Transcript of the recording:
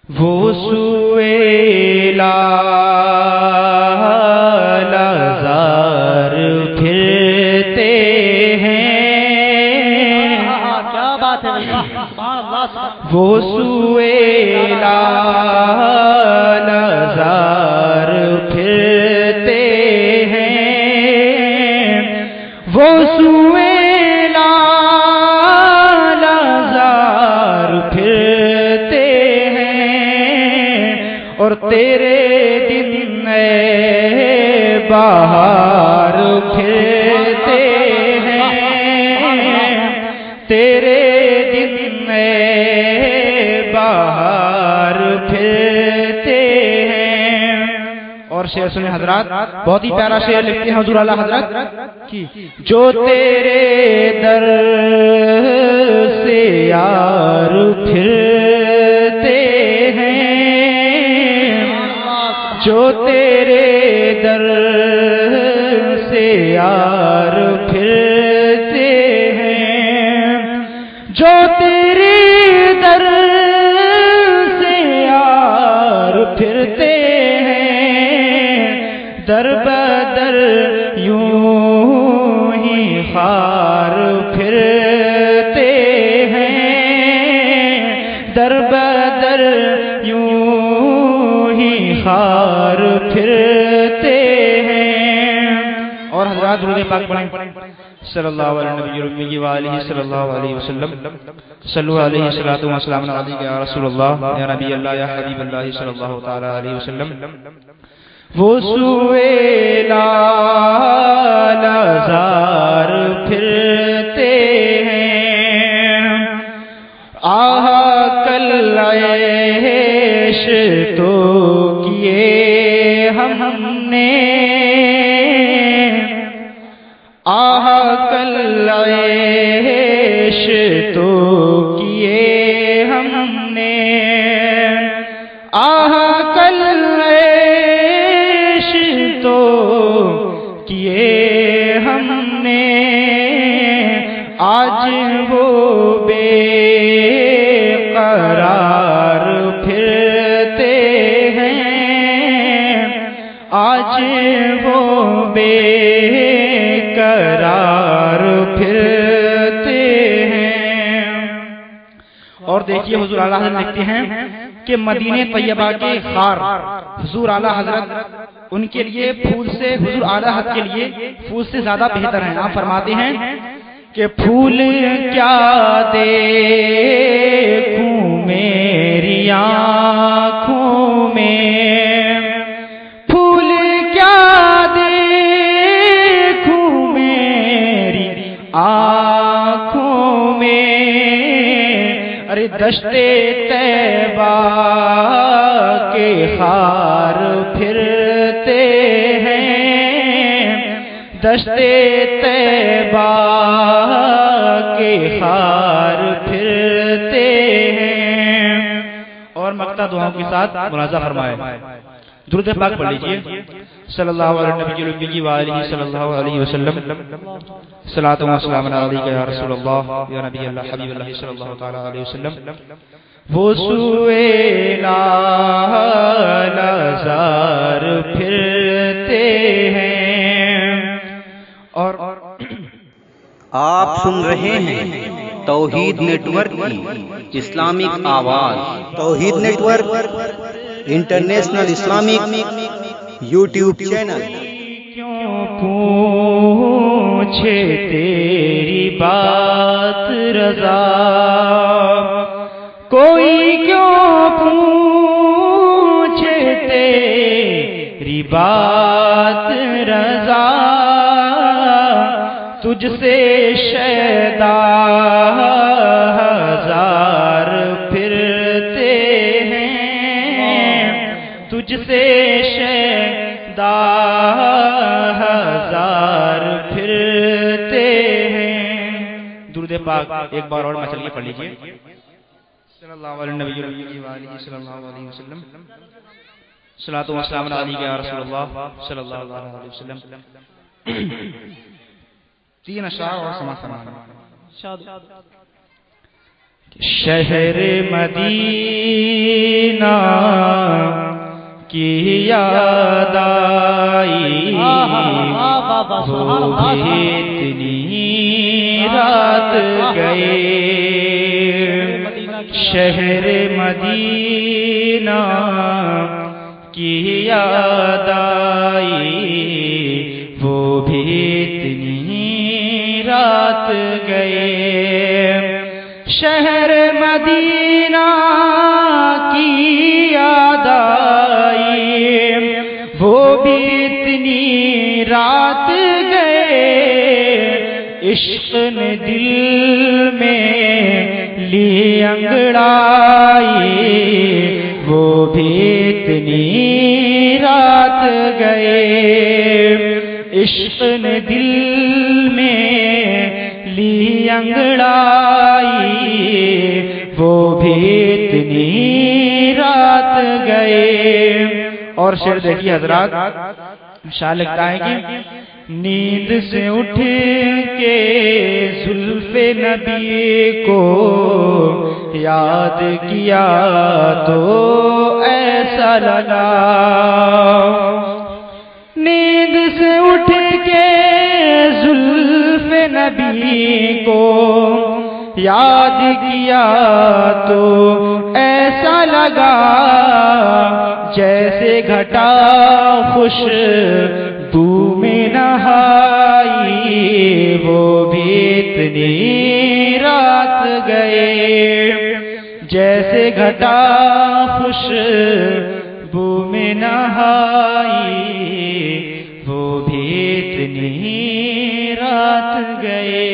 وہ سوئے لازار پھرتے ہیں، کیا بات ہے وہ سوئے لازار پھرتے ہیں، وہ سوئے لازار پھرتے ہیں، اور تیرے دن بہار پھرتے ہیں، تیرے دن بہار پھرتے ہیں۔ اور شعر سنیں حضرات، بہت ہی پیارا شعر لکھتے ہیں حضور اعلیٰ حضرت کی، جو تیرے در سے یار پھرتے ہیں، جو تیرے در سے یار پھرتے ہیں، جو تیرے در سے یار پھرتے ہیں، در بدر یوں ہی خار پھرتے ہیں، در بدر یوں ہی خار پھرتے ہیں۔ اور حضرات درود پاک پڑھیں، صلی اللہ علیہ نبی وآلہ صلی اللہ علیہ وسلم، صلو علیہ الصلوۃ والسلام علیک یا رسول اللہ یا نبی اللہ یا حبیب اللہ صلی اللہ تعالی علیہ وسلم۔ وہ سوئے لازار پھرتے ہیں، آہ کل عیش تو کیے ہم نے، آہ کل عیش تو کیے ہم نے، آہ کل عیش تو کیے ہم نے، آج وہ بے قرار پھرتے ہیں، آج وہ بے قرار پھرتے ہیں۔ اور دیکھیے حضور اعلیٰ حضرت لکھتے ہیں کہ مدینہ طیبہ کے خار حضور اعلیٰ حضرت ان کے لیے پھول سے، حضور اعلیٰ حضرت کے لیے پھول سے زیادہ بہتر ہیں۔ آپ فرماتے ہیں کہ پھول کیا دیکھوں میری آنکھوں میں، پھول کیا دیکھوں میری آنکھوں میں، ارے دشت طیبہ کے خار پھرتے ہیں، دشت طیبہ کے خار پھرتے ہیں۔ اور مقطع دعاؤں کے ساتھ ملاحظہ فرمائے، درود پاک پڑھ لیجئے، صلی اللہ علیہ نبی وآلہ صلی اللہ علیہ وسلم، صلاۃ و سلام علیک یا رسول اللہ یا نبی اللہ حبیب اللہ صلی اللہ تعالی علیہ وسلم۔ وہ سوئے لازار پھرتے ہیں۔ اور آپ سن رہے ہیں توحید نیٹ ورک کی اسلامک آواز، توحید network international Islamic YouTube channel. کیوں پوچھے تیری بات رضا، کوئی کیوں پوچھے تیری بات رضا، تجھ سے شیدا ہزار پھرتے ہیں، تجھ سے شیدا ہزار پھرتے ہیں۔ درود پاک ایک بار اور مچل کے پڑھ لیجئے، صلی اللہ علیہ نبی وآلہ صلی اللہ علیہ وسلم، صلاۃ و سلام علیک یا رسول اللہ صلی اللہ علیہ وسلم۔ تین اشعار اور سما فرمانا۔ شہر مدینہ کی یاد آئی، وہ بھی اتنی رات گئے، شہر مدینہ کی یاد آئی، وہ بھی اتنی رات گئے، شہر مدینہ کی یاد آئی، وہ بھی اتنی رات گئے، عشق نے دل میں لی انگڑائی، وہ بھی اتنی رات گئے، عشق نے دل میں لی انگڑائی، وہ بھی اتنی رات گئے۔ اور شعر دیکھیے حضرات، شاہ لکھتا ہے کہ نیند سے اٹھ کے زلف نبی کو یاد کیا تو ایسا لگا، نیند سے اٹھ کے زلف نبی کو یاد کیا تو ایسا لگا، جیسے گھٹا خوشبو میں نہائی، وہ بھی اتنی رات گئے، جیسے گھٹا خوشبو میں نہائی، وہ بھی اتنی رات گئے۔